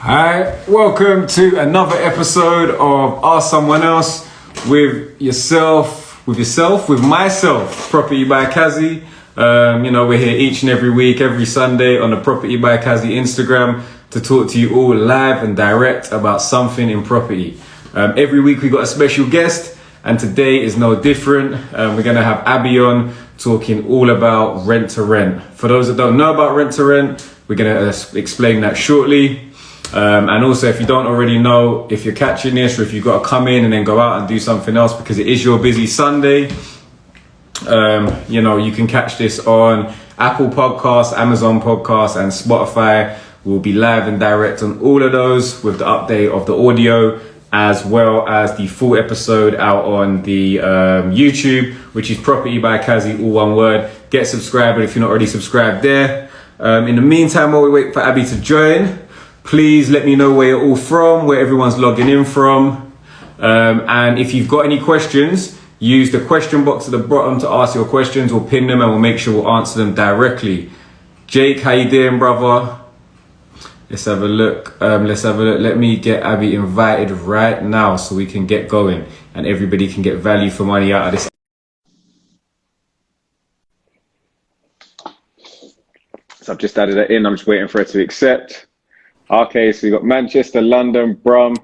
Hi, welcome to another episode of Ask Someone Else with myself, Property by Kazi. We're here each and every week, every Sunday on the Property by Kazi Instagram to talk to you all live and direct about something in property. Every week we got a special guest, and today is no different. We're going to have Abby on talking all about rent to rent. For those that don't know about rent to rent, we're going to explain that shortly. And also, if you don't already know, if you're catching this or if you've got to come in and then go out and do something else because it is your busy Sunday, you can catch this on Apple Podcasts, Amazon Podcasts and Spotify. We'll be live and direct on all of those with the update of the audio, as well as the full episode out on the YouTube, which is Property by Kazi, all one word. Get subscribed if you're not already subscribed there. In the meantime, while we wait for Abby to join, please let me know where you're all from, where everyone's logging in from. And if you've got any questions, use the question box at the bottom to ask your questions. We'll pin them and we'll make sure we'll answer them directly. Jake, how you doing, brother? Let's have a look. Let me get Abby invited right now so we can get going and everybody can get value for money out of this. So I've just added it in. I'm just waiting for it to accept. Okay, so we got Manchester, London, Brum.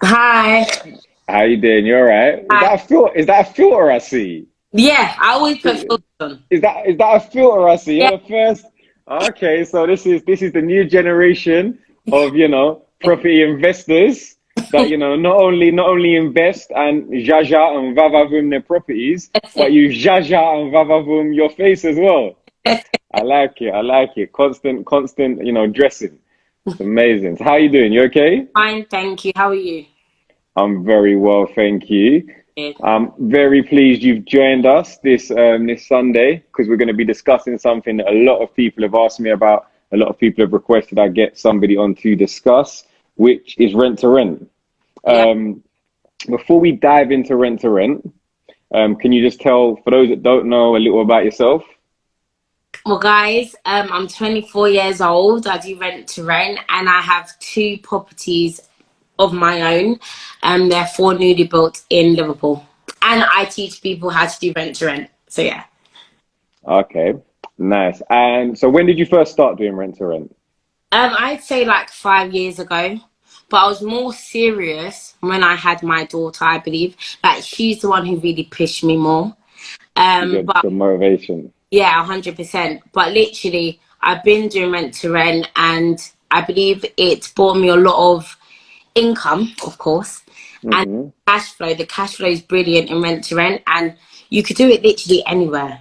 Hi. How you doing? You all right? Is that a filter I see? Yeah, I always put filters on. Is that a filter I see? Yeah. You're the first. Okay, so this is the new generation of property investors that not only invest and jaja and vavavoom their properties, but you jaja and vavavoom your face as well. I like it. Constant, dressing. It's amazing. So how are you doing? You okay? Fine, thank you. How are you? I'm very well, thank you. Good. I'm very pleased you've joined us this Sunday because we're going to be discussing something that a lot of people have asked me about. A lot of people have requested I get somebody on to discuss, which is rent to rent. Yeah. Before we dive into rent to rent, can you just tell, for those that don't know, a little about yourself? Well, guys, I'm 24 years old. I do rent to rent, and I have 2 properties of my own. They're 4 newly built in Liverpool, and I teach people how to do rent to rent. So yeah. Okay, nice. And so when did you first start doing rent to rent? I'd say like 5 years ago, but I was more serious when I had my daughter. I believe like she's the one who really pushed me more. The motivation. Yeah, 100%. But literally, I've been doing rent to rent, and I believe it's brought me a lot of income, of course, and cash flow. The cash flow is brilliant in rent to rent, and you could do it literally anywhere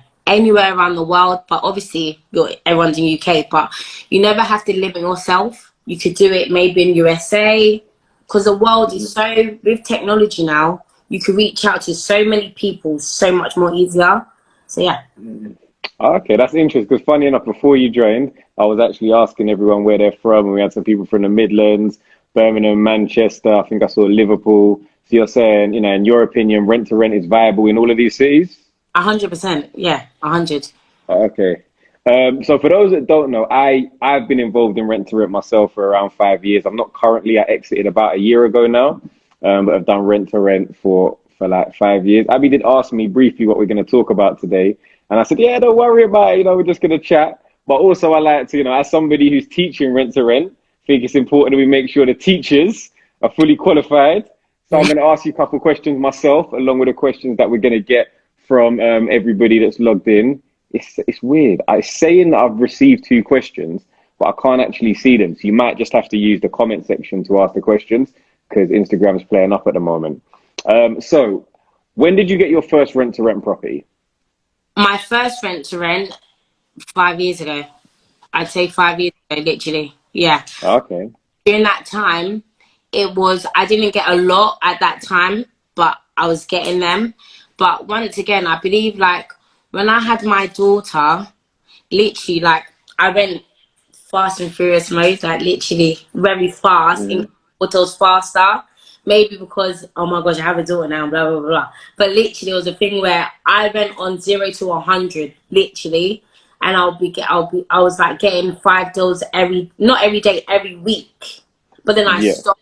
around the world. But obviously, everyone's in UK, but you never have to limit yourself. You could do it maybe in USA, because the world is so, with technology now, you can reach out to so many people so much more easier. So yeah. Okay, that's interesting because funny enough, before you joined, I was actually asking everyone where they're from, and we had some people from the Midlands, Birmingham, Manchester. I think I saw Liverpool. So you're saying, in your opinion, rent to rent is viable in all of these cities? 100%. Yeah, 100. Okay. So for those that don't know, I've been involved in rent to rent myself for around 5 years. I'm not currently. I exited about a year ago now, but I've done rent to rent for like 5 years. Abby did ask me briefly what we're going to talk about today. And I said, yeah, don't worry about it. We're just going to chat. But also I like to, as somebody who's teaching rent to rent, I think it's important that we make sure the teachers are fully qualified. So I'm going to ask you a couple of questions myself, along with the questions that we're going to get from everybody that's logged in. It's weird. I'm saying that I've received 2 questions, but I can't actually see them. So you might just have to use the comment section to ask the questions because Instagram's playing up at the moment. So when did you get your first rent to rent property? My first rent to rent 5 years ago. I'd say 5 years ago, literally. Yeah. Okay. During that time, I didn't get a lot at that time, but I was getting them. But once again, I believe like when I had my daughter, literally like I went fast and furious mode, like literally very fast. In was faster. Maybe because, oh my gosh, I have a daughter now, blah, blah, blah. But literally, it was a thing where I went on 0 to 100, literally. and I was like getting 5 deals not every day, every week. But then I Yeah. stopped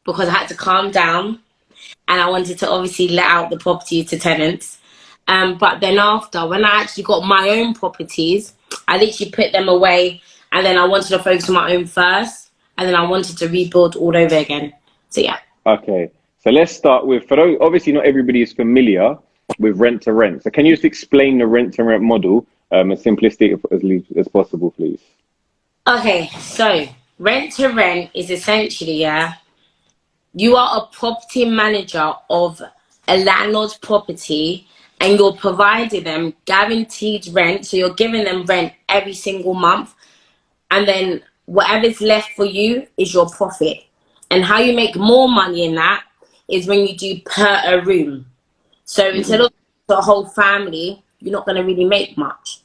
because I had to calm down, and I wanted to obviously let out the property to tenants. But then after, when I actually got my own properties, I literally put them away, and then I wanted to focus on my own first, and then I wanted to rebuild all over again. So yeah. Okay. So let's start with, for those, obviously not everybody is familiar with rent to rent. So can you just explain the rent to rent model as simplistic as possible, please? Okay, so rent to rent is essentially, yeah, you are a property manager of a landlord's property, and you're providing them guaranteed rent. So you're giving them rent every single month, and then whatever's left for you is your profit. And how you make more money in that is when you do per a room. So instead Hmm. of the whole family, you're not going to really make much.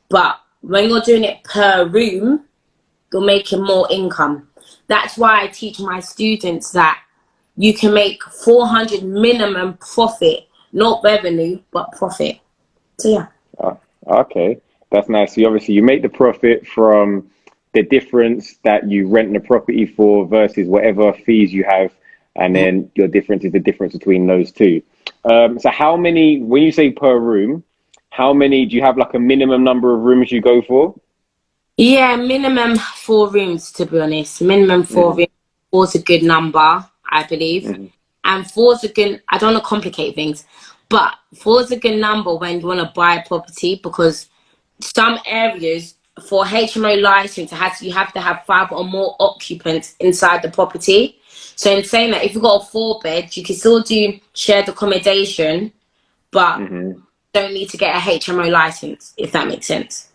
But when you're doing it per room, you're making more income. That's why I teach my students that you can make 400 minimum profit, not revenue, but profit. So yeah. Uh, okay. That's nice. So obviously you make the profit from the difference that you rent the property for versus whatever fees you have, and then your difference is the difference between those two. So how many, when you say per room, how many do you have, like a minimum number of rooms you go for? Yeah, minimum 4 rooms, to be honest. Minimum four Hmm. rooms. Four's a good number, I believe. Hmm. And four's a good, I don't want to complicate things, but four's a good number when you want to buy a property, because some areas for HMO license you have to have 5 or more occupants inside the property. So in saying that, if you've got a 4 bed, you can still do shared accommodation, but Hmm. don't need to get a HMO license, if that makes sense.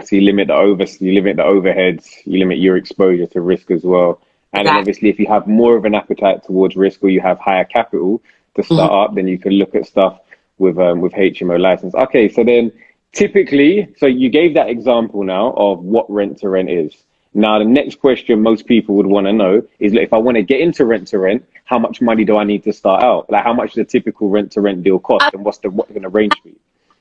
So you limit the overheads, you limit your exposure to risk as well. And then Exactly. obviously if you have more of an appetite towards risk, or you have higher capital to start up, then you can look at stuff with HMO license. Okay, so then typically, so you gave that example now of what rent to rent is. Now the next question most people would want to know is, look, if I want to get into rent to rent, how much money do I need to start out? Like, how much does a typical rent to rent deal cost, and what's going to range be?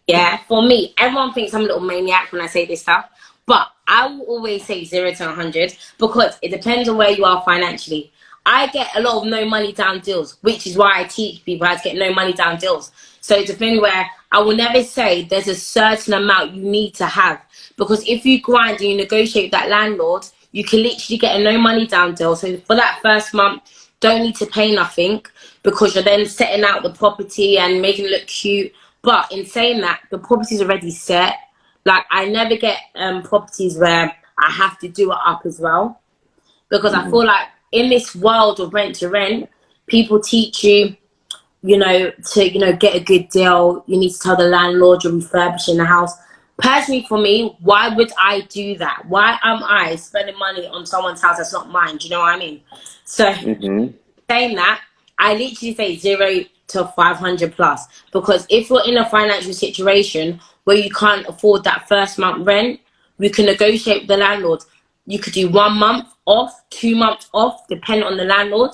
Yeah, for me, everyone thinks I'm a little maniac when I say this stuff, but I will always say 0 to 100, because it depends on where you are financially. I get a lot of no money down deals, which is why I teach people how to get no money down deals. So it's a thing where I will never say there's a certain amount you need to have, because if you grind and you negotiate with that landlord, you can literally get a no money down deal. So for that first month, don't need to pay nothing, because you're then setting out the property and making it look cute. But in saying that, the property's already set. Like, I never get properties where I have to do it up as well, because I Hmm. feel like in this world of rent to rent, people teach you, to get a good deal. You need to tell the landlord you're refurbishing the house. Personally, for me, why would I do that? Why am I spending money on someone's house that's not mine? Do you know what I mean? So Hmm. saying that, I literally say 0 to 500 plus, because if you're in a financial situation where you can't afford that first month rent, we can negotiate with the landlord. You could do 1 month off, 2 months off, depending on the landlord.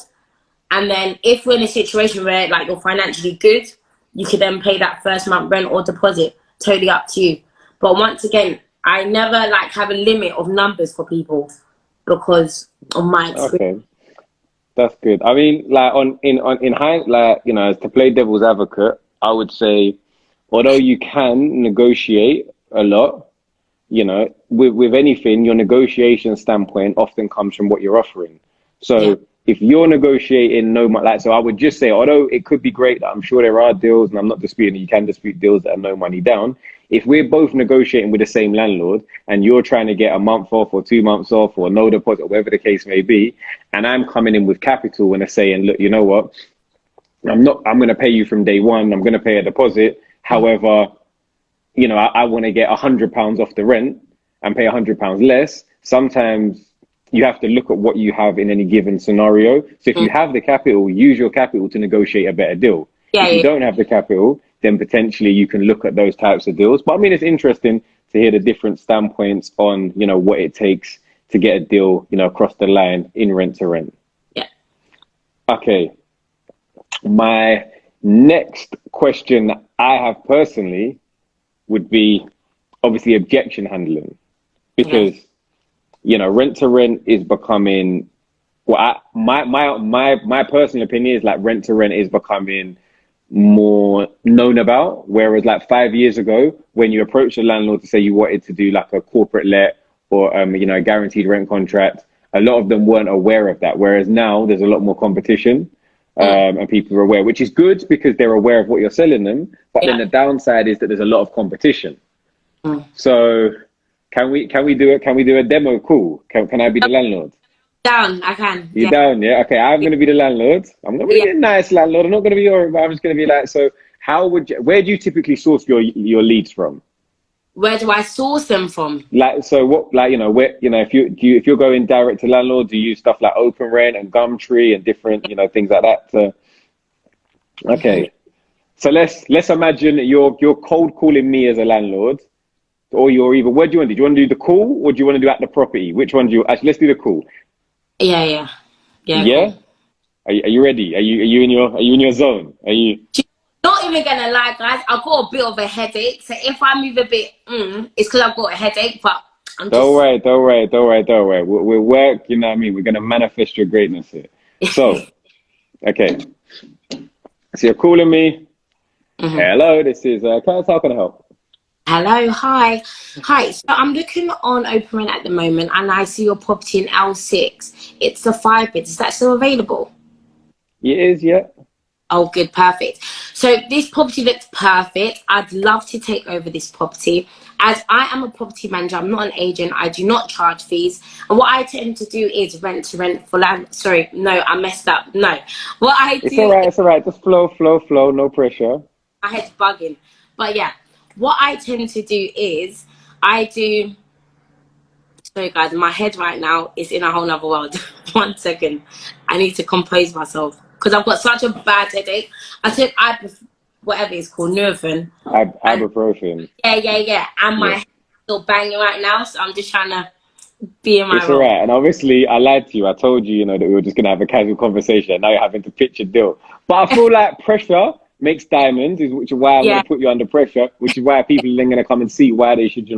And then if we're in a situation where like you're financially good, you could then pay that first month rent or deposit. Totally up to you. But once again, I never like have a limit of numbers for people, because of my experience. Okay. That's good. I mean, like in high, like, as to play devil's advocate, I would say, although you can negotiate a lot, with anything, your negotiation standpoint often comes from what you're offering. Yeah. So if you're negotiating no money, like, so I would just say, although it could be great, that I'm sure there are deals, and I'm not disputing that you can dispute deals that are no money down. If we're both negotiating with the same landlord, and you're trying to get a month off or 2 months off or no deposit, or whatever the case may be, and I'm coming in with capital and they're saying, look, you know what? I'm going to pay you from day one. I'm going to pay a deposit. However, I want to get £100 off the rent and pay £100 less. Sometimes you have to look at what you have in any given scenario. So if Mm. you have the capital, use your capital to negotiate a better deal. Yeah, If you yeah. don't have the capital, then potentially you can look at those types of deals. But I mean, it's interesting to hear the different standpoints on, what it takes to get a deal, across the line in rent to rent. Yeah. Okay. My next question I have personally would be, obviously objection handling, Okay. because rent to rent is becoming, my personal opinion is like rent to rent is becoming more known about. Whereas like 5 years ago, when you approached a landlord to say you wanted to do like a corporate let or a guaranteed rent contract, a lot of them weren't aware of that. Whereas now there's a lot more competition, and people are aware, which is good because they're aware of what you're selling them. But then Yeah. the downside is that there's a lot of competition. Mm. So can we do a demo call? Can I be the landlord? Down. I can. You Yeah. down? Yeah. Okay. I'm going to be the landlord. I'm not going to Yeah. be a nice landlord. I'm not going to be your. I'm just going to be like. So, where do you typically source your leads from? Where do I source them from? Like, so what? Like, where if you're going direct to landlord, do you use stuff like Open Rent and Gumtree and different things like that? Hmm. Okay. So let's imagine you're cold calling me as a landlord, or you're either. What do you want to do? Do you want to do the call, or do you want to do at the property? Which one do you? Actually, let's do the call. Yeah. Yeah. Yeah. Cool. Yeah. Are you ready? Are you in your zone? Are you? Not even gonna lie, guys. I've got a bit of a headache. So if I move a bit, it's because I've got a headache. But I'm Don't just. worry, don't worry, don't worry, don't worry. We'll work, you know what I mean? We're going to manifest your greatness here. So, okay. So you're calling me. Mhm. Hello, this is Clarence. How can I help? Hello, hi. So I'm looking on Open at the moment, and I see your property in L6. It's a 5 bed. Is that still available? It is, yeah. Oh, good, perfect. So this property looks perfect. I'd love to take over this property. As I am a property manager, I'm not an agent. I do not charge fees. And what I tend to do is rent to rent for land. Sorry, no, I messed up. No, what I It's all do right, it's all right. Just flow, flow, flow. No pressure. my head's bugging. But yeah, what I tend to do is I do. Sorry, guys, my head right now is in a whole nother world. 1 second, I need to compose myself because I've got such a bad headache. I took whatever it's called, Nurofen, and Ibuprofen. yeah, and my Yeah. head's still banging right now. So I'm just trying to be in my It's all role. right. And obviously, I lied to you. I told you, that we were just going to have a casual conversation. And now you're having to pitch a deal. But I feel like pressure makes diamonds, which is why I'm going Yeah, to put you under pressure, which is why people are then going to come and see why they should,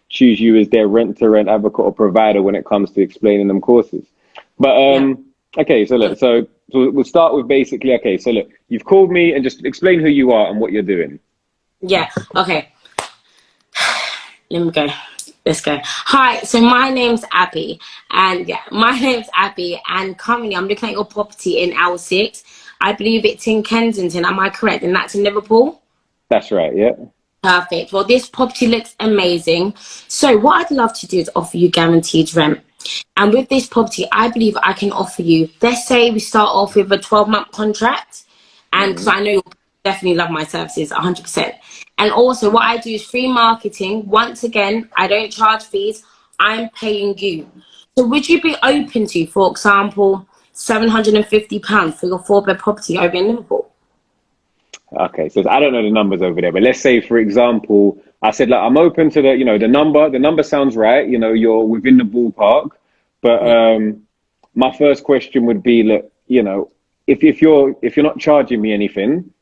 choose you as their rent to rent advocate or provider when it comes to explaining them courses. But, yeah, okay. So look, so we'll start with basically, okay. So look, you've called me and just explain who you are and what you're doing. yeah. Okay. Let me go. Let's go. Hi, so my name's Abby, and yeah, my name's Abby, and currently I'm looking at your property in L6. I believe it's in Kensington. Am I correct? And that's in Liverpool. That's right. Yeah. Perfect. Well, this property looks amazing. So, what I'd love to do is offer you guaranteed rent. And with this property, I believe I can offer you, let's say we start off with a 12-month contract. And because Hmm. I know you'll definitely love my services 100%. And also, what I do is free marketing. Once again, I don't charge fees, I'm paying you. So, would you be open to, for example, £750 for your 4 bed property over in Liverpool? Okay, so I don't know the numbers over there, but let's say, for example, I said like I'm open to the number. The number sounds right. You're within the ballpark. But Yeah, my first question would be, look, if you're not charging me anything,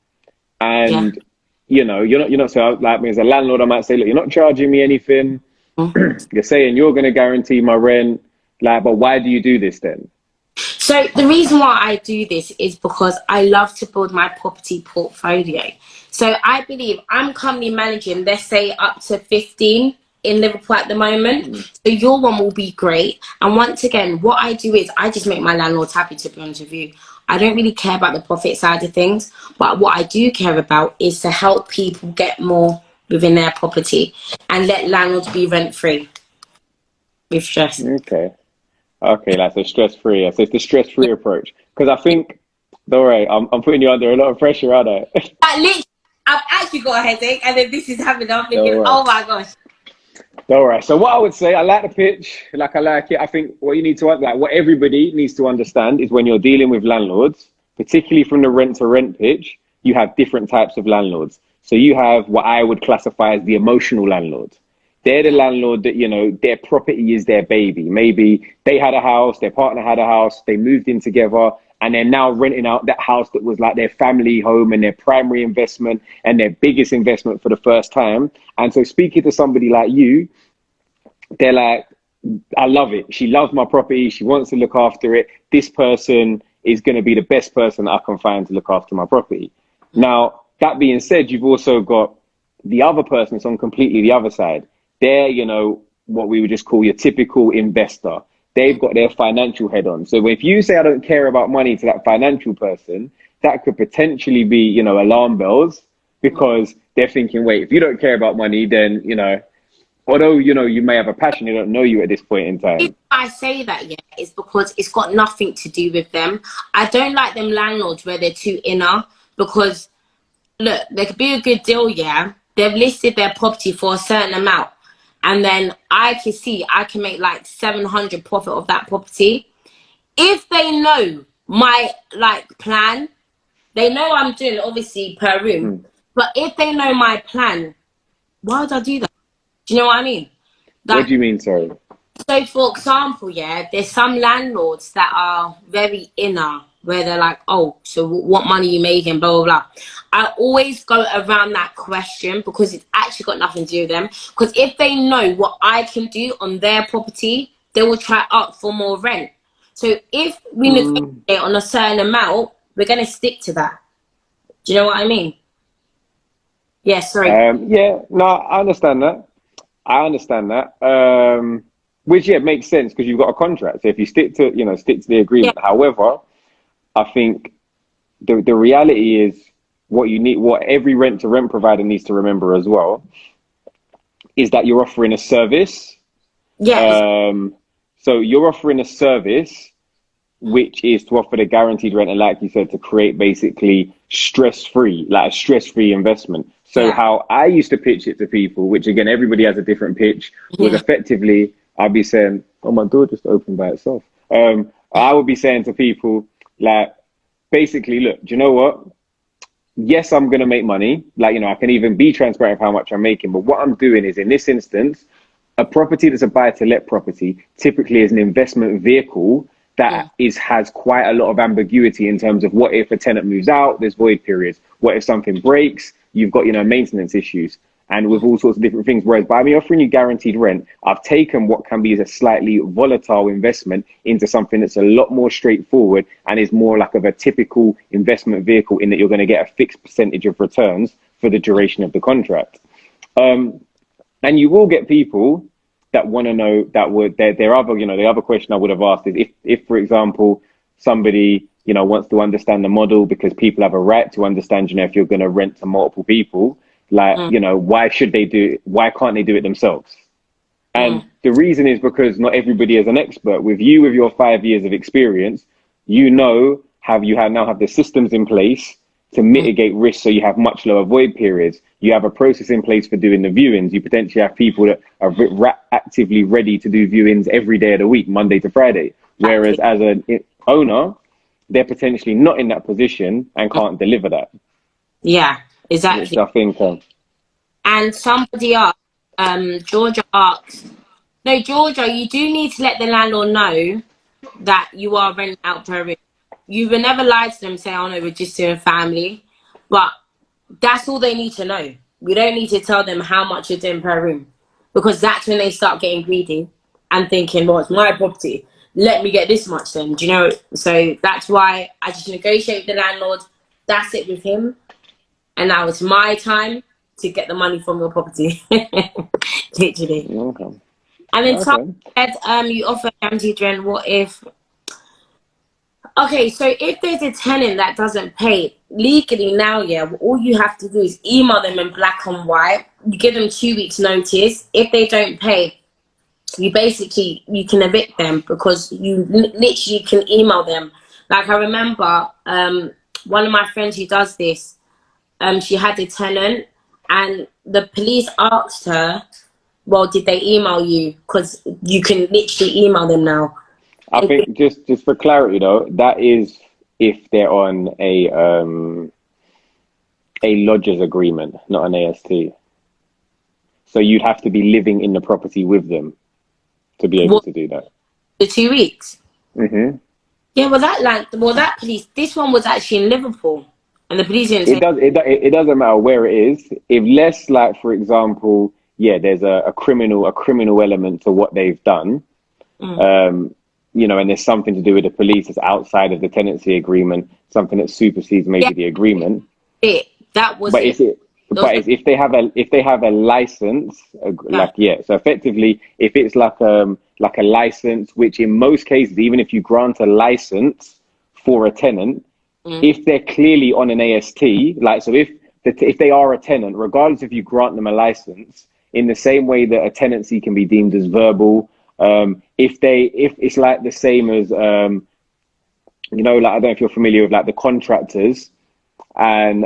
yeah. and you're not so like me as a landlord, I might say, look, you're not charging me anything. You're saying you're going to guarantee my rent, like, but why do you do this then? So the reason why I do this is because I love to build my property portfolio. So I believe I'm currently managing, let's say, up to 15 in Liverpool at the moment. Mm. So your one will be great. And once again, what I do is I just make my landlords happy, to be honest with you. I don't really care about the profit side of things, but what I do care about is to help people get more within their property and let landlords be rent free with stress. Okay. Okay, like so stress free. So it's the stress Yeah. free approach. Because I think, don't worry, I'm putting you under a lot of pressure, aren't I? Like, literally, I've actually got a headache, and then this is happening. I'm Don't thinking, worry. oh my gosh. Don't worry. So what I would say, I like the pitch, like I like it. I think what you need to like, what everybody needs to understand is when you're dealing with landlords, particularly from the rent to rent pitch, you have different types of landlords. So you have what I would classify as the emotional landlord. They're the landlord that, their property is their baby. Maybe they had a house, their partner had a house, they moved in together, and they're now renting out that house that was like their family home and their primary investment and their biggest investment for the first time. And so speaking to somebody like you, they're like, I love it. She loves my property. She wants to look after it. This person is going to be the best person I can find to look after my property. Now, that being said, you've also got the other person that's on completely the other side. They're, you know, what we would just call your typical investor. They've got their financial head on. So if you say I don't care about money to that financial person, that could potentially be, you know, alarm bells, because they're thinking, wait, if you don't care about money, then, you know, although, you know, you may have a passion, they don't know you at this point in If time. I say that, yeah, it's because it's got nothing to do with them. I don't like them landlords where they're too inner, because look, there could be a good deal, yeah. They've listed their property for a certain amount, and then I can see I can make like 700 profit of that property. If they know my like plan, they know I'm doing obviously per room. Mm. But if they know my plan, why would I do that? Do you know what I mean? What Like, do you mean, sorry? so, for example, yeah, there's some landlords that are very inner, where they're like, oh, so what money you making, blah, blah, blah. I always go around that question because it's actually got nothing to do with them. Because if they know what I can do on their property, they will try up for more rent. So if we Mm. negotiate on a certain amount, we're going to stick to that. Do you know what I mean? Yeah, sorry. Yeah, no, I understand that. I understand that. Which, yeah, makes sense because you've got a contract. So if you stick to, you know, stick to the Yeah, agreement. However, I think the reality is what you need, what every rent to rent provider needs to remember as well, is that you're offering a service. yeah, So you're offering a service which is to offer the guaranteed rent, and like you said, to create basically stress-free, like a stress-free investment. So yeah, how I used to pitch it to people, which again, everybody has a different pitch, was yeah, effectively, I'd be saying, oh, my door just opened by itself. I would be saying to people, like, basically, look, do you know what? Yes, I'm going to make money. Like, you know, I can even be transparent of how much I'm making. But what I'm doing is, in this instance, a property that's a buy to let property typically is an investment vehicle that mm, has quite a lot of ambiguity in terms of what if a tenant moves out, there's void periods. What if something breaks? You've got, you know, maintenance issues and with all sorts of different things. Whereas by me offering you guaranteed rent, I've taken what can be a slightly volatile investment into something that's a lot more straightforward and is more like of a typical investment vehicle, in that you're going to get a fixed percentage of returns for the duration of the contract. And you will get people that want to know that would their other, you know, the other question I would have asked is if for example, somebody, you know, wants to understand the model, because people have a right to understand, you know, if you're going to rent to multiple people, like, mm, you know, why can't they do it themselves? And mm. the reason is because not everybody is an expert. With you, with your 5 years of experience, you know, now have the systems in place to mitigate risk, so you have much lower void periods. You have a process in place for doing the viewings. You potentially have people that are actively ready to do viewings every day of the week, Monday to Friday. Whereas Exactly. as an owner, they're potentially not in that position and can't deliver that, Yeah, which exactly. I think, And somebody asked, Georgia asked, no, Georgia, you do need to let the landlord know that you are renting out per room. You will never lie to them and say, oh no, we're just doing family. But that's all they need to know. We don't need to tell them how much you're doing per room, because that's when they start getting greedy and thinking, well, it's my property. Let me get this much then. Do you know? So that's why I just negotiate with the landlord. That's it with him. And now it's my time to get the money from your property. Literally. okay, And then Tom okay. said, you offer guaranteed rent. What if? Okay, so if there's a tenant that doesn't pay legally now, yeah, all you have to do is email them in black and white. You give them 2 weeks notice. If they don't pay, you can evict them, because you literally can email them. Like, I remember one of my friends who does this. She had a tenant, and the police asked her, well, did they email you? Because you can literally email them now. I think just for clarity though, that is if they're on a lodger's agreement, not an AST. So you'd have to be living in the property with them to be able What, to do that. the 2 weeks? Hmm. Yeah, well, that police, this one was actually in Liverpool, and the police didn't It say, does. It doesn't matter where it is. If less like, for example, yeah, there's a criminal element to what they've done. mm. Um, and there's something to do with the police that's outside of the tenancy agreement, something that supersedes Yeah, maybe the agreement. that was But it. it's it. There was But it's if they have a license, yeah, like yeah. So effectively, if it's like a license, which in most cases, even if you grant a license for a tenant, mm. if they're clearly on an AST, like so if they are a tenant, regardless if you grant them a license, in the same way that a tenancy can be deemed as verbal, if it's like the same as like I don't know if you're familiar with like the contractors and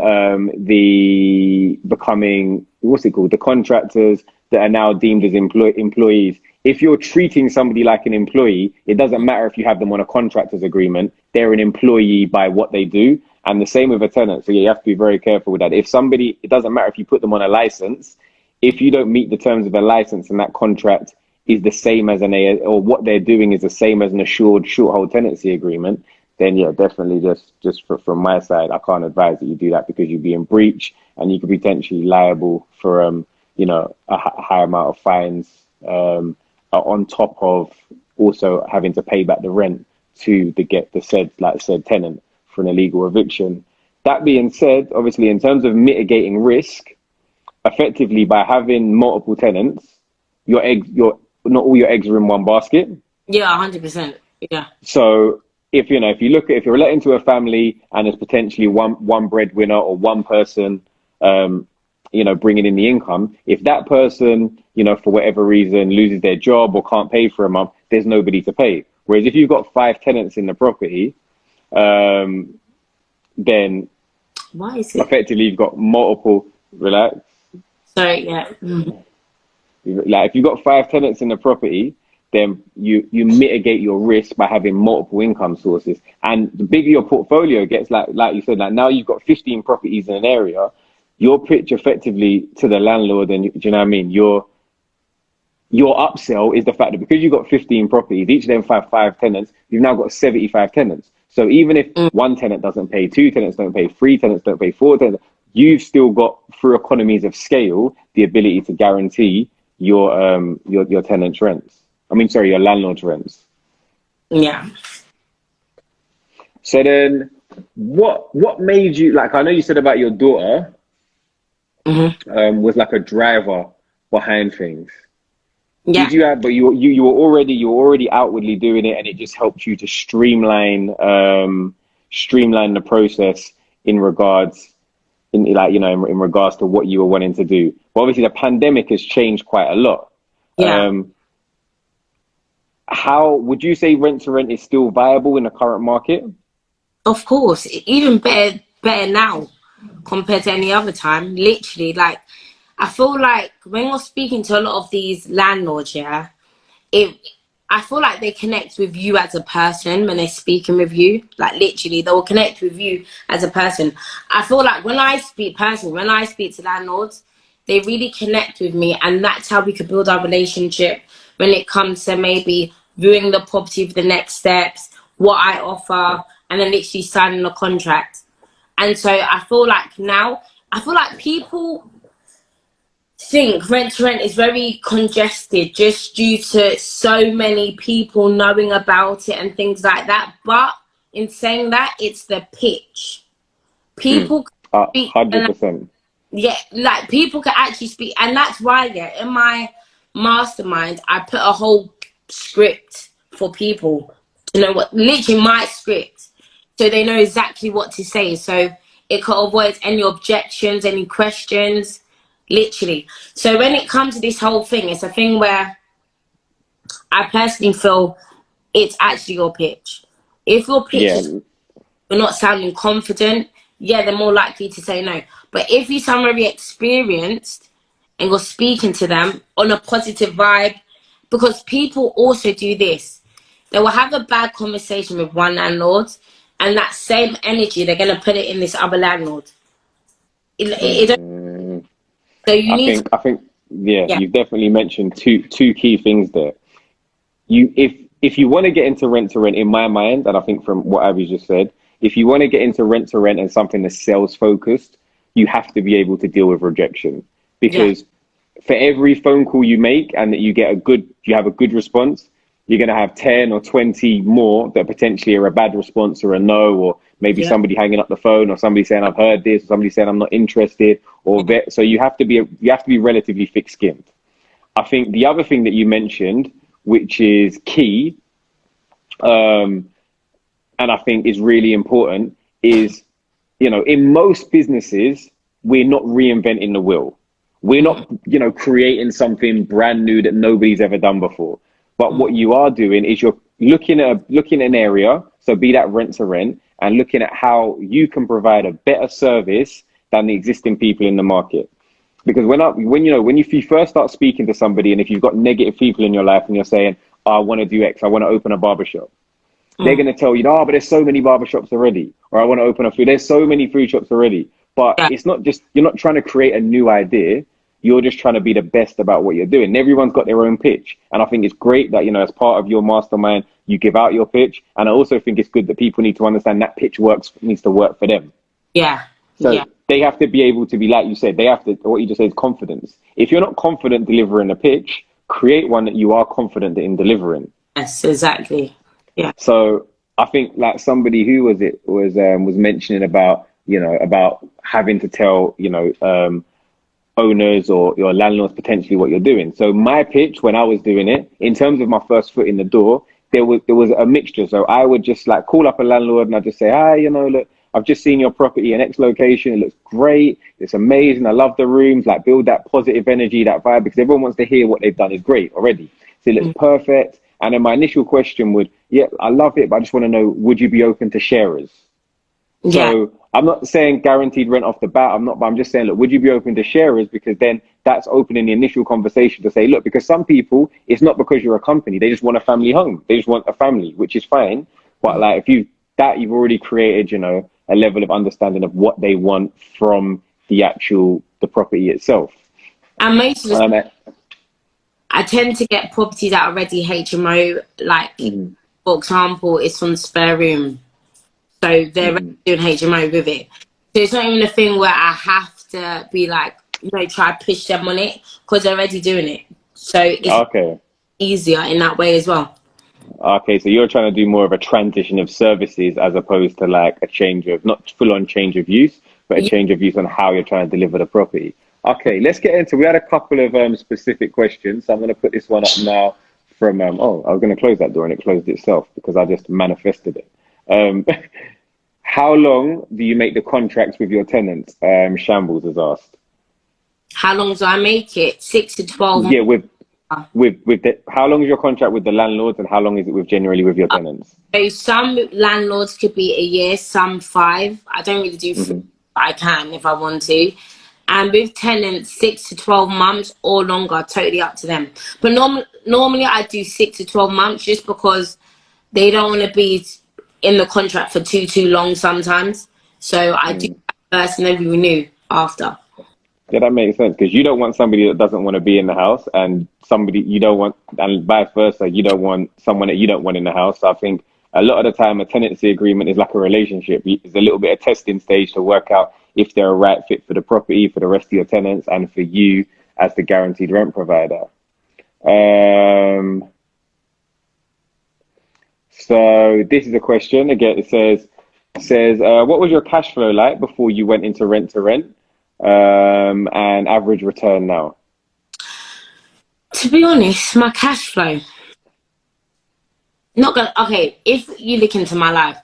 the becoming what's it called, the contractors that are now deemed as employees. If you're treating somebody like an employee, it doesn't matter if you have them on a contractor's agreement, they're an employee by what they do. And the same with a tenant. So yeah, you have to be very careful with that. If somebody, it doesn't matter if you put them on a license, if you don't meet the terms of a license and that contract is the same as or what they're doing is the same as an assured short hold tenancy agreement, then yeah, definitely from my side, I can't advise that you do that because you'd be in breach and you could be potentially liable for a high amount of fines, on top of also having to pay back the rent to the said tenant for an illegal eviction. That being said, obviously in terms of mitigating risk, effectively by having multiple tenants, your not all your eggs are in one basket. Yeah, 100%. Yeah, So if you're letting to a family and there's potentially one breadwinner or one person, bringing in the income, if that person, for whatever reason loses their job or can't pay for a month, there's nobody to pay. Whereas if you've got 5 tenants in the property, then why is it? effectively you've got multiple, relax. Sorry, yeah. Mm. Like if you've got 5 tenants in the property, then you mitigate your risk by having multiple income sources. And the bigger your portfolio gets, like you said, like now you've got 15 properties in an area, your pitch effectively to the landlord, and do you know what I mean? Your upsell is the fact that because you've got 15 properties, each of them have 5 tenants, you've now got 75 tenants. So even if Mm. one tenant doesn't pay, 2 tenants don't pay, 3 tenants don't pay, 4 tenants, you've still got, through economies of scale, the ability to guarantee your tenant's rents. I mean, sorry, your landlord's rents. Yeah. So then, what made you, like? I know you said about your daughter Hmm. was like a driver behind things. Yeah. Did you have? But you were already outwardly doing it, and it just helped you to streamline the process in regards in regards to what you were wanting to do. But obviously, the pandemic has changed quite a lot. Yeah. How would you say rent to rent is still viable in the current market? Of course, even better now compared to any other time. Literally, like I feel like when you're speaking to a lot of these landlords, yeah, it I feel like they connect with you as a person when they're speaking with you. Like literally, they will connect with you as a person. I feel like when I speak to landlords, they really connect with me, and that's how we could build our relationship when it comes to maybe viewing the property for the next steps, what I offer, and then literally signing a contract. And so I feel like now, I feel like people think rent to rent is very congested just due to so many people knowing about it and things like that. But in saying that, it's the pitch. Mm. People speak, and 100%. yeah, like people can actually speak, and that's why, yeah, in my mastermind, I put a whole script for people to know what, literally my script, so they know exactly what to say. So it could avoid any objections, any questions, literally. So when it comes to this whole thing, it's a thing where I personally feel it's actually your pitch. If your pitch Yeah, is you're not sounding confident, yeah, they're more likely to say no. But if you sound very experienced and you're speaking to them on a positive vibe, because people also do this, they will have a bad conversation with one landlord, and that same energy they're going to put it in this other landlord. mm, So you need to, I think, yeah, yeah, you've definitely mentioned two key things there. You, if if you want to get into rent to rent, in my mind, and I think from what Abby just said, if you want to get into rent to rent and something that's sales focused, you have to be able to deal with rejection, Yeah. because for every phone call you make and that you have a good response, you're going to have 10 or 20 more that potentially are a bad response or a no, or maybe Yeah. somebody hanging up the phone, or somebody saying I've heard this, or somebody saying I'm not interested, or so you have to be relatively thick skinned. I think the other thing that you mentioned, which is key, and I think is really important, is, in most businesses, we're not reinventing the wheel. We're not, creating something brand new that nobody's ever done before. But what you are doing is you're looking at an area, so be that rent to rent, and looking at how you can provide a better service than the existing people in the market. Because when you first start speaking to somebody, and if you've got negative people in your life and you're saying, oh, I want to do X, I want to open a barbershop, they're going to tell you, oh, but there's so many barbershops already. Or I want to open a food. There's so many food shops already. But Yeah. it's not just, you're not trying to create a new idea. You're just trying to be the best about what you're doing. Everyone's got their own pitch. And I think it's great that, as part of your mastermind, you give out your pitch. And I also think it's good that people need to understand that pitch needs to work for them. Yeah. So Yeah. they have to be able to be, like you said, what you just said is confidence. If you're not confident delivering a pitch, create one that you are confident in delivering. Yes, exactly. Yeah. So I think, like, somebody who was mentioning about having to tell owners or your landlords potentially what you're doing. So my pitch when I was doing it, in terms of my first foot in the door, there was a mixture. So I would just like call up a landlord and I'd just say, hi, look, I've just seen your property in X location. It looks great. It's amazing. I love the rooms. Like, build that positive energy, that vibe, because everyone wants to hear what they've done is great already. So it looks perfect. And then my initial question would, yeah, I love it, but I just want to know, would you be open to sharers? Yeah. So I'm not saying guaranteed rent off the bat. But I'm just saying, look, would you be open to sharers? Because then that's opening the initial conversation to say, look, because some people, it's not because you're a company. They just want a family home. They just want a family, which is fine. But like, you've already created, a level of understanding of what they want from the property itself. And most of the I tend to get properties that are already HMO, like, for example, it's on the spare room. So they're already doing HMO with it. So it's not even a thing where I have to be like, try to push them on it, because they're already doing it. So it's easier in that way as well. Okay, so you're trying to do more of a transition of services as opposed to like a change of, not full on change of use, but a change of use on how you're trying to deliver the property. Okay, let's get into, we had a couple of specific questions. So I'm going to put this one up now from, I was going to close that door and it closed itself because I just manifested it. How long do you make the contracts with your tenants? Shambles has asked. How long do I make it? 6 to 12 months. Yeah, how long is your contract with the landlords and how long is it generally with your tenants? So some landlords could be a year, some 5. I don't really do 4, but I can if I want to. And with tenants, 6 to 12 months or longer, totally up to them. But normally I do 6 to 12 months just because they don't want to be in the contract for too long sometimes. So I do that first and then we renew after. Yeah, that makes sense, because you don't want somebody that doesn't want to be in the house, and somebody you don't want, and vice versa, you don't want someone that you don't want in the house. So I think a lot of the time a tenancy agreement is like a relationship. It's a little bit of testing stage to work out if they're a right fit for the property, for the rest of your tenants, and for you as the guaranteed rent provider. So this is a question again. It says, what was your cash flow like before you went into rent to rent? And average return now? To be honest, my cash flow, if you look into my life,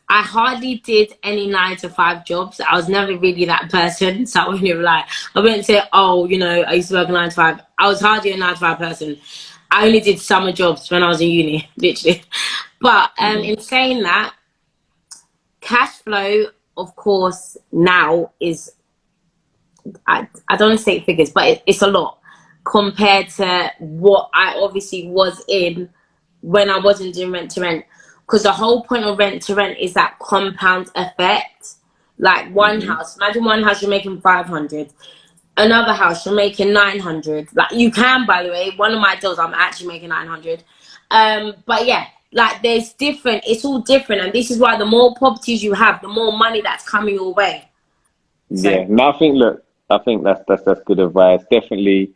I hardly did any 9 to 5 jobs. I was never really that person, so I wouldn't even lie. I wouldn't say, I used to work 9 to 5. I was hardly a 9 to 5 person. I only did summer jobs when I was in uni, literally. But in saying that, cash flow, of course, now is, I don't want to say figures, but it's a lot compared to what I obviously was in when I wasn't doing rent to rent. Because the whole point of rent to rent is that compound effect. Like one house, imagine one house you're making 500, another house you're making 900. Like, you can, by the way, one of my deals I'm actually making 900, But yeah, like there's different. It's all different, and this is why the more properties you have, the more money that's coming your way. So Yeah. No, I think that's good advice. Definitely,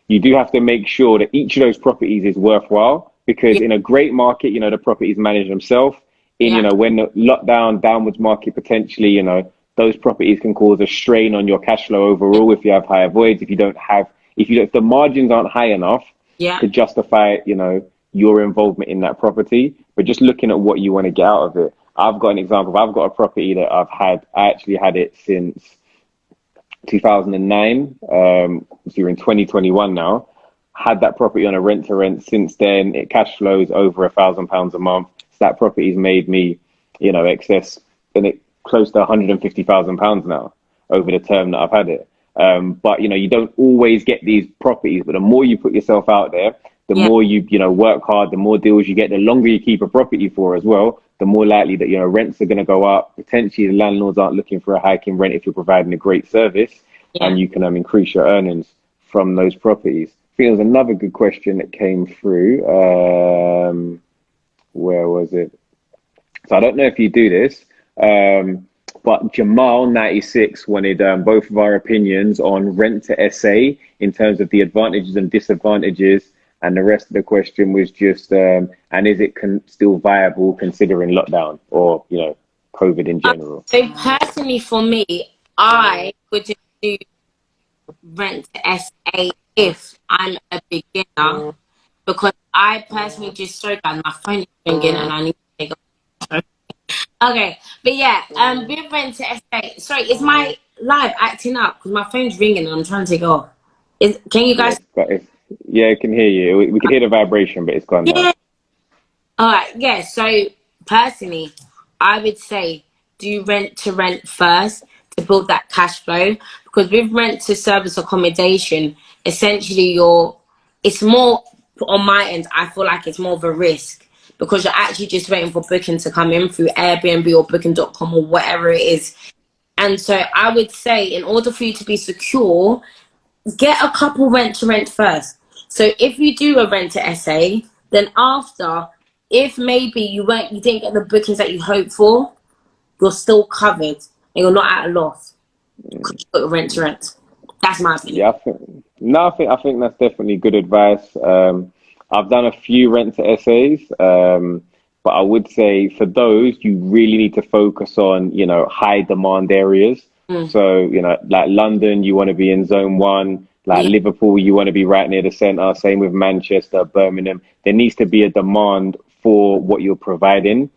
you do have to make sure that each of those properties is worthwhile because yeah, in a great market, the properties manage themselves. In, yeah, when the lockdown, downwards market potentially, those properties can cause a strain on your cash flow overall if you have higher voids, if the margins aren't high enough yeah, to justify, your involvement in that property, but just looking at what you want to get out of it. I've got an example. I've got a property that I actually had it since 2009. So you're in 2021 now. Had that property on a rent to rent since then. It cash flows over £1,000 a month. So that property's made me, excess and it close to £150,000 now over the term that I've had it. But you don't always get these properties. But the more you put yourself out there, the yeah, more you work hard, the more deals you get, the longer you keep a property for as well, the more likely that rents are going to go up. Potentially, the landlords aren't looking for a hike in rent if you're providing a great service, yeah. and you can increase your earnings from those properties. I think there's another good question that came through. Where was it? So I don't know if you do this, but Jamal96 wanted both of our opinions on rent to SA in terms of the advantages and disadvantages. And the rest of the question was just, and is it still viable considering lockdown or, COVID in general? So personally, for me, I would just do rent to SA if I'm a beginner, because I personally just sorry guys, my phone is ringing and I need to take off. Okay, but yeah, with rent to SA. Sorry, is my live acting up because my phone's ringing and I'm trying to take off? Can you guys? Yes, but yeah, I can hear you. We can hear the vibration, but it's gone now. Yeah. All right, yeah. So personally, I would say do rent to rent first to build that cash flow, because with rent to service accommodation, essentially it's more on my end. I feel like it's more of a risk because you're actually just waiting for booking to come in through Airbnb or Booking.com or whatever it is. And so I would say, in order for you to be secure, get a couple rent to rent first. So if you do a rent to SA, then after, if maybe you didn't get the bookings that you hoped for, you're still covered and you're not at a loss because you got a rent to rent. That's my opinion. Yeah, I think that's definitely good advice. I've done a few rent to essays, but I would say for those you really need to focus on high demand areas. Mm, So like London, you want to be in zone one. Like yeah, Liverpool, you want to be right near the center. Same with Manchester, Birmingham. There needs to be a demand for what you're providing.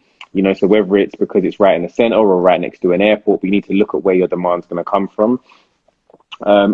So whether it's because it's right in the center or right next to an airport, we need to look at where your demand's going to come from.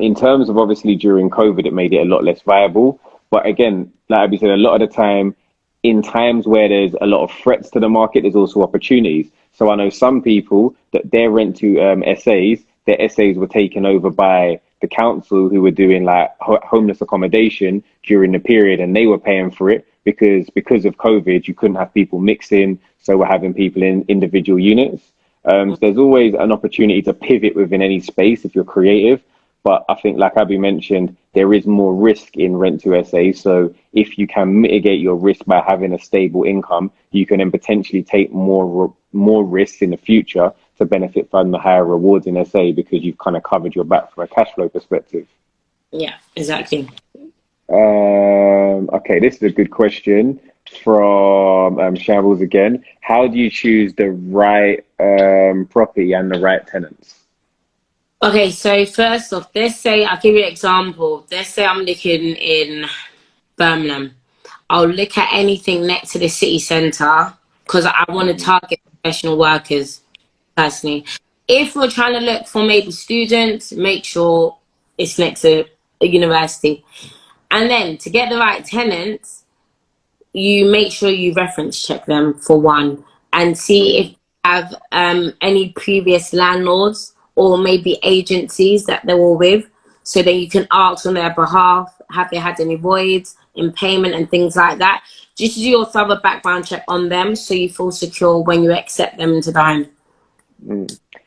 In terms of obviously during COVID, it made it a lot less viable. But again, like Abby said, a lot of the time, in times where there's a lot of threats to the market, there's also opportunities. So I know some people that their rent to their essays were taken over by the council who were doing like homeless accommodation during the period, and they were paying for it because of COVID, you couldn't have people mixing, so we're having people in individual units. So there's always an opportunity to pivot within any space if you're creative. But I think, like Abby mentioned, there is more risk in rent to SA. So if you can mitigate your risk by having a stable income, you can then potentially take more risks in the future to benefit from the higher rewards in SA because you've kind of covered your back from a cash flow perspective. yeah, exactly. Okay, this is a good question from Shambles again. How do you choose the right property and the right tenants? Okay, so first off, let's say I'll give you an example. Let's say I'm looking in Birmingham. I'll look at anything next to the city centre because I want to Hmm. target professional workers personally. If we're trying to look for maybe students, make sure it's next to a university. And then to get the right tenants, you make sure you reference check them for one and see if Hmm. you have any previous landlords or maybe agencies that they were with, so that you can ask on their behalf, have they had any voids in payment and things like that. Just do your thorough background check on them so you feel secure when you accept them into the home. Hmm.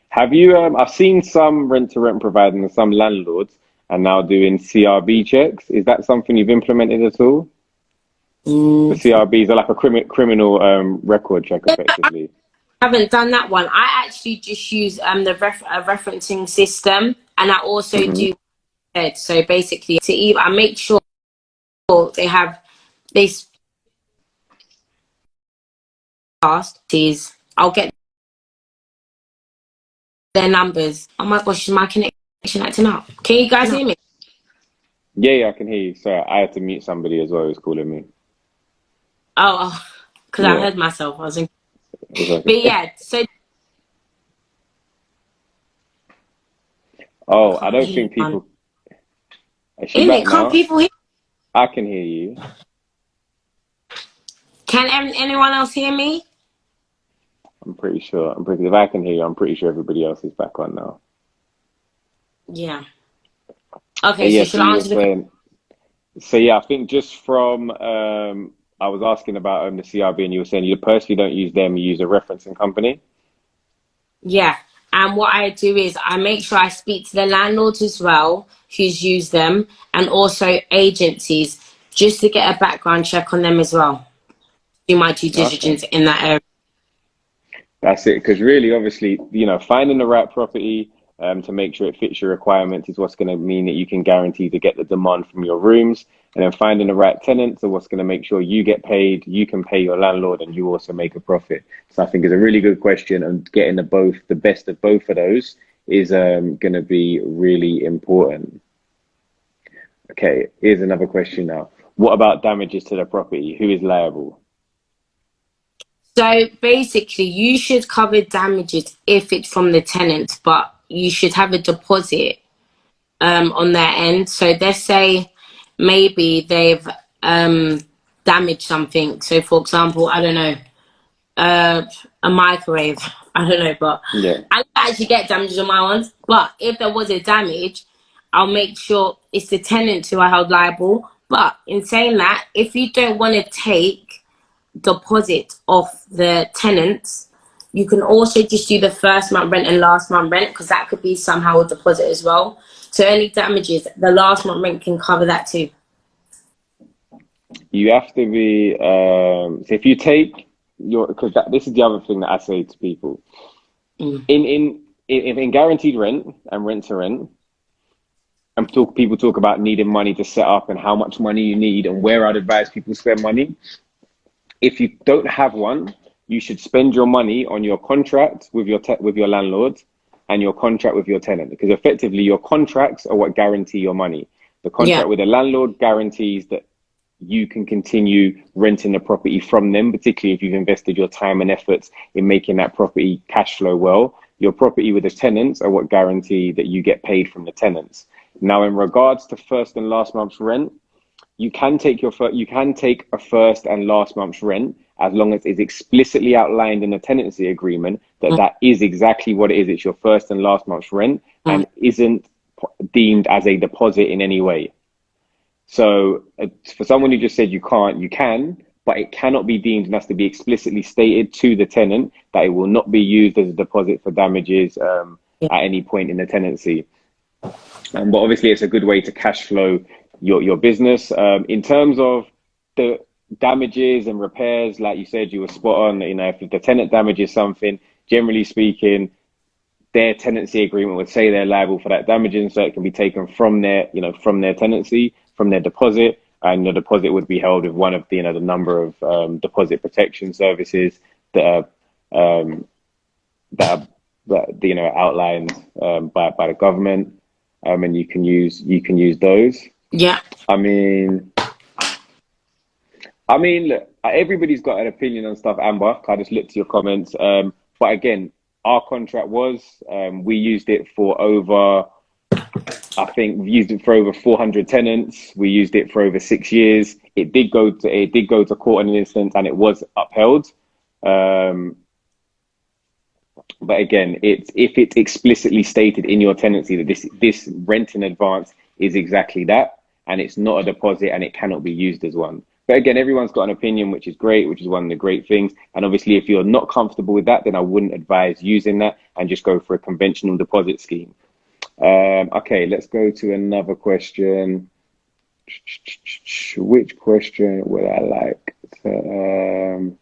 Have you? I've seen some rent-to-rent providers and some landlords are now doing CRB checks. Is that something you've implemented at all? The Mm. CRBs are like a criminal record check, effectively. Haven't done that one. I actually just use the referencing system, and I also Hmm. do head. So basically, I make sure they have they past is I'll get their numbers. Oh my gosh, is my connection acting up? Can you guys hear me? Yeah, yeah, I can hear you. Sorry, I had to mute somebody as well who's calling me. Oh, because I Yeah, heard myself. I was in. it's But okay. yeah, so I Oh, I can't don't hear think one. people. Is she In back it, can't now? people hear? I can hear you. Can anyone else hear me? I'm pretty sure. If I can hear you, I'm pretty sure everybody else is back on now. Yeah. But Okay, so yeah, so should I you were answer the question? saying. So yeah, I think just from I was asking about the CRB, and you were saying you personally don't use them. You use a referencing company. Yeah. And what I do is I make sure I speak to the landlords as well, who's used them, and also agencies, just to get a background check on them as well. Do my due Okay. diligence in that area. That's it, because really, obviously, finding the right property to make sure it fits your requirements is what's going to mean that you can guarantee to get the demand from your rooms. And then finding the right tenants are what's going to make sure you get paid, you can pay your landlord, and you also make a profit. So I think it's a really good question, and getting the best of both of those is going to be really important. Okay, here's another question now. What about damages to the property? Who is liable? So basically, you should cover damages if it's from the tenant, but you should have a deposit on their end. So let's say maybe they've damaged something. So for example, I don't know, a microwave. I don't know, but Yeah. I don't actually get damages on my ones. But if there was a damage, I'll make sure it's the tenant who are held liable. But in saying that, if you don't want to take deposit off the tenants, you can also just do the first month rent and last month rent, because that could be somehow a deposit as well. So any damages, the last month rent can cover that too. You have to be so if you take your because this is the other thing that I say to people Mm. in guaranteed rent and rent to rent, and people talk about needing money to set up and how much money you need and where I'd advise people spend money. If you don't have one, you should spend your money on your contract with with your landlord and your contract with your tenant, because effectively your contracts are what guarantee your money. The Yeah, contract with the landlord guarantees that you can continue renting the property from them, particularly if you've invested your time and efforts in making that property cash flow well. Your property with the tenants are what guarantee that you get paid from the tenants. Now, in regards to first and last month's rent, you can take a first and last month's rent as long as it's explicitly outlined in the tenancy agreement that mm, that is exactly what it is. It's your first and last month's rent mm, and isn't deemed as a deposit in any way. So for someone who just said you can't, you can, but it cannot be deemed and has to be explicitly stated to the tenant that it will not be used as a deposit for damages yeah, at any point in the tenancy. But obviously, it's a good way to cash flow your business. In terms of the damages and repairs, like you said, you were spot on. If the tenant damages something, generally speaking, their tenancy agreement would say they're liable for that damaging, so it can be taken from from their tenancy, from their deposit, and the deposit would be held with one of the number of deposit protection services that are that outlined by the government, and you can use those. yeah, I mean, look, everybody's got an opinion on stuff. Amber, I just looked at your comments, but again, our contract was we used it for over. I think we used it for over 400 tenants. We used it for over 6 years. It did go to court in an instance, and it was upheld. Um, But again, if it's explicitly stated in your tenancy that this rent in advance is exactly that, and it's not a deposit, and it cannot be used as one. But again, everyone's got an opinion, which is great, which is one of the great things. And obviously, if you're not comfortable with that, then I wouldn't advise using that and just go for a conventional deposit scheme. Okay, let's go to another question. Which question would I like to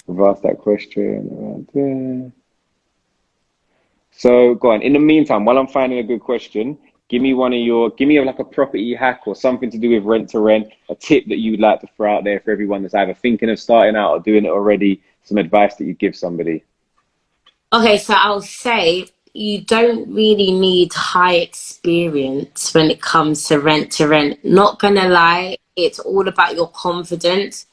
I've asked that question. So go on. In the meantime, while I'm finding a good question, give me like a property hack or something to do with rent to rent, a tip that you'd like to throw out there for everyone that's either thinking of starting out or doing it already, some advice that you'd give somebody. Okay, so I'll say you don't really need high experience when it comes to rent to rent. Not gonna lie, it's all about your confidence.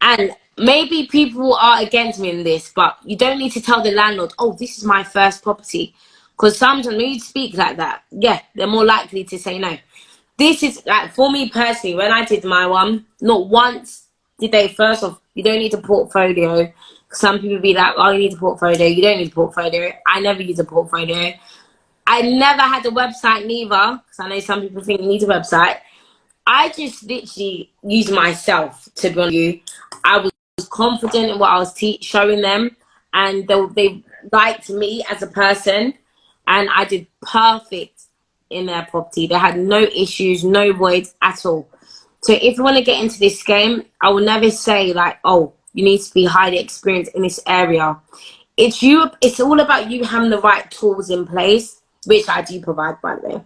And maybe people are against me in this, but you don't need to tell the landlord, oh, this is my first property. Because sometimes when you speak like that, yeah, they're more likely to say no. This is like for me personally, when I did my one, not once did they first off, you don't need a portfolio. Some people be like, oh, you need a portfolio. You don't need a portfolio. I never use a portfolio. I never had a website neither, because I know some people think you need a website. I just literally used myself, to be honest with you. I was confident in what I was showing them, and they liked me as a person, and I did perfect in their property. They had no issues, no voids at all. So if you want to get into this game, I will never say like, oh, you need to be highly experienced in this area. It's all about you having the right tools in place, which I do provide, by the way.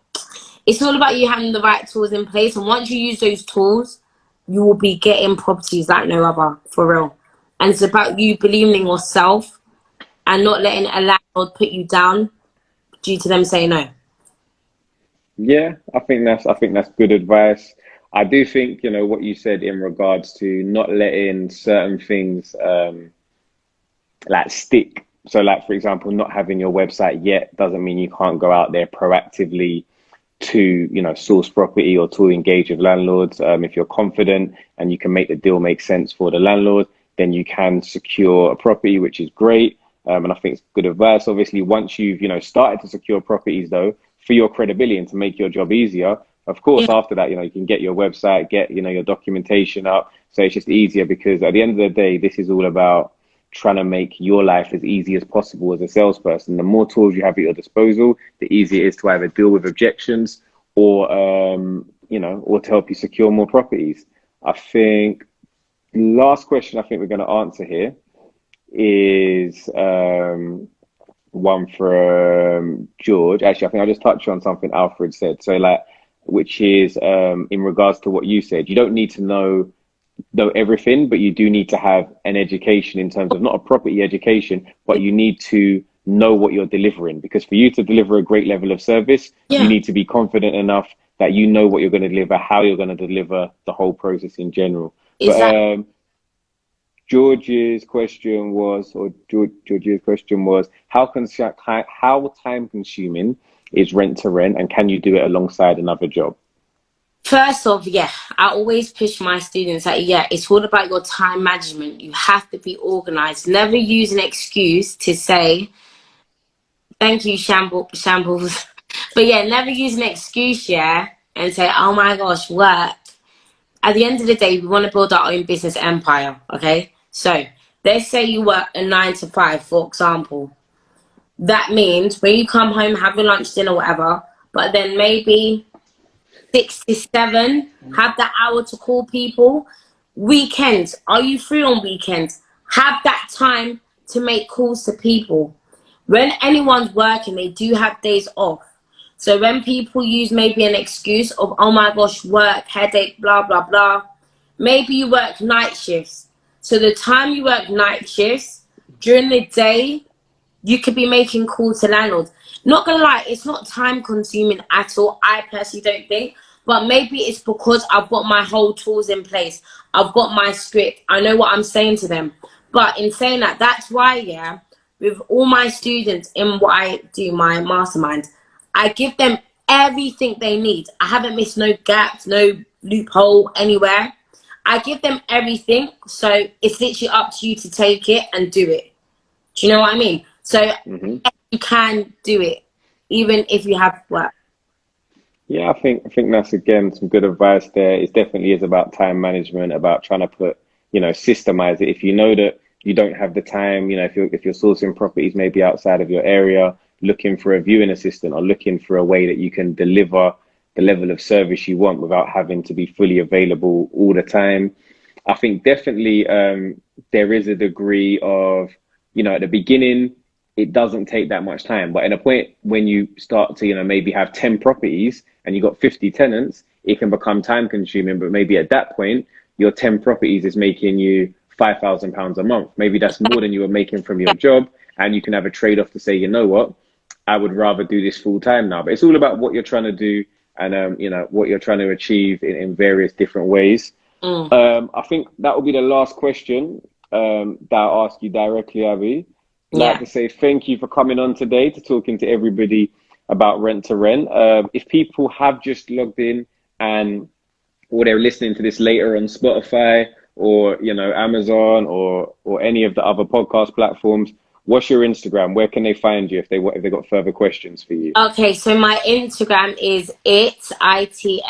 It's all about you having the right tools in place, and once you use those tools, you will be getting properties like no other, for real. And it's about you believing in yourself and not letting a landlord put you down due to them saying no. Yeah, I think that's good advice. I do think, what you said in regards to not letting certain things like stick. So like for example, not having your website yet doesn't mean you can't go out there proactively to, source property or to engage with landlords. If you're confident and you can make the deal make sense for the landlord, then you can secure a property, which is great. And I think it's good advice. Obviously, once you've, started to secure properties though, for your credibility and to make your job easier, of course, Yeah, after that, you can get your website, get, your documentation up. So it's just easier because at the end of the day, this is all about trying to make your life as easy as possible as a salesperson. The more tools you have at your disposal, the easier it is to either deal with objections or, or to help you secure more properties. I think last question I think we're going to answer here is one from George. Actually, I think I'll just touch on something Alfred said. So like, which is in regards to what you said, you don't need to know everything, but you do need to have an education in terms of not a property education, but you need to know what you're delivering. Because for you to deliver a great level of service, you yeah, need to be confident enough that you know what you're going to deliver, how you're going to deliver the whole process in general. But exactly. George's question was, how time consuming is rent to rent, and can you do it alongside another job? First off, yeah, I always push my students that, yeah, it's all about your time management. You have to be organized. Never use an excuse to say, thank you, shambles. But yeah, never use an excuse, yeah, and say, oh my gosh, work. At the end of the day, we want to build our own business empire, okay? So let's say you work a 9 to 5, for example. That means when you come home, have your lunch, dinner, whatever, but then maybe 6 to 7, have that hour to call people. Weekends, are you free on weekends? Have that time to make calls to people. When anyone's working, they do have days off. So when people use maybe an excuse of, oh my gosh, work, headache, blah, blah, blah, maybe you work night shifts. So the time you work night shifts, during the day, you could be making calls to landlords. Not gonna lie, it's not time consuming at all. I personally don't think, but maybe it's because I've got my whole tools in place. I've got my script. I know what I'm saying to them. But in saying that, that's why, yeah, with all my students in what I do, my mastermind, I give them everything they need. I haven't missed no gaps, no loophole anywhere. I give them everything, so it's literally up to you to take it and do it. Do you know what I mean? So Hmm. you can do it, even if you have work. Yeah, I think that's again some good advice there. It definitely is about time management, about trying to put, systemize it. If you know that you don't have the time, if you're sourcing properties maybe outside of your area, looking for a viewing assistant or looking for a way that you can deliver the level of service you want without having to be fully available all the time. I think definitely there is a degree of, at the beginning, it doesn't take that much time. But at a point when you start to, maybe have 10 properties and you've got 50 tenants, it can become time consuming. But maybe at that point, your 10 properties is making you £5,000 a month. Maybe that's more than you were making from your job. And you can have a trade off to say, you know what, I would rather do this full time now. But it's all about what you're trying to do and, what you're trying to achieve in various different ways. I think that will be the last question that I'll ask you directly, Abby. I'd like to say thank you for coming on today to talking to everybody about rent to rent. If people have just logged in or they're listening to this later on Spotify or Amazon or any of the other podcast platforms, what's your Instagram? Where can they find you if they got further questions for you? Okay, so my Instagram is its Abby.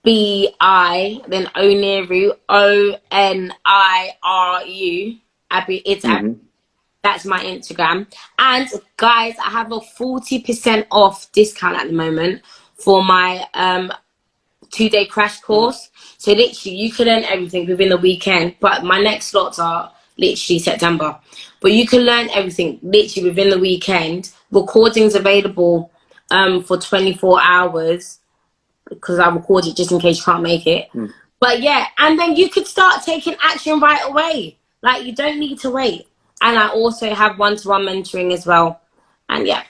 B-I, then Oniru, Oniru, Abby, it's Abby. That's my Instagram. And guys, I have a 40% off discount at the moment for my 2-day crash course. So literally, you can learn everything within the weekend, but my next slots are literally September. But you can learn everything literally within the weekend. Recordings available for 24 hours. Because I record it just in case you can't make it. But yeah, and then you could start taking action right away. Like, you don't need to wait. And I also have one-to-one mentoring as well. And yeah.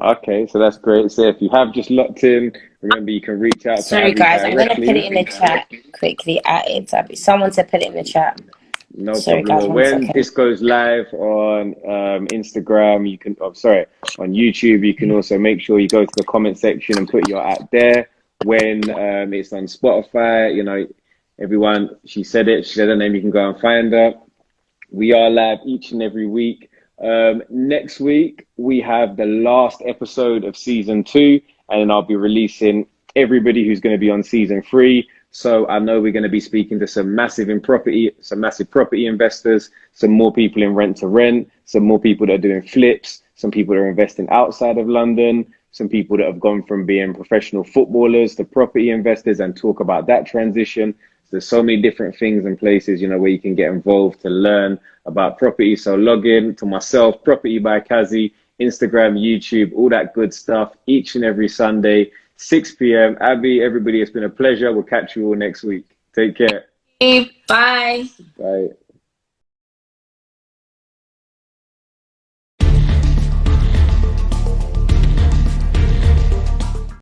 Okay, so that's great. So if you have just locked in, remember you can reach out to Abby guys, I'm going to directly. put it in the chat quickly at it's Abby. Someone to put it in the chat. No problem. Guys, when this goes live on Instagram, you can, on YouTube, you can also make sure you go to the comment section and put your @ there. When it's on Spotify, everyone, she said her name, you can go and find her. We are live each and every week. Next week, we have the last episode of season 2, and then I'll be releasing everybody who's going to be on season 3. So I know we're going to be speaking to some massive property investors, some more people in rent to rent, some more people that are doing flips, some people that are investing outside of London, some people that have gone from being professional footballers to property investors and talk about that transition. So there's so many different things and places, where you can get involved to learn about property. So log in to myself, Property by Kazi, Instagram, YouTube, all that good stuff each and every Sunday. 6 p.m. Abby, everybody, it's been a pleasure. We'll catch you all next week. Take care. Bye. Bye.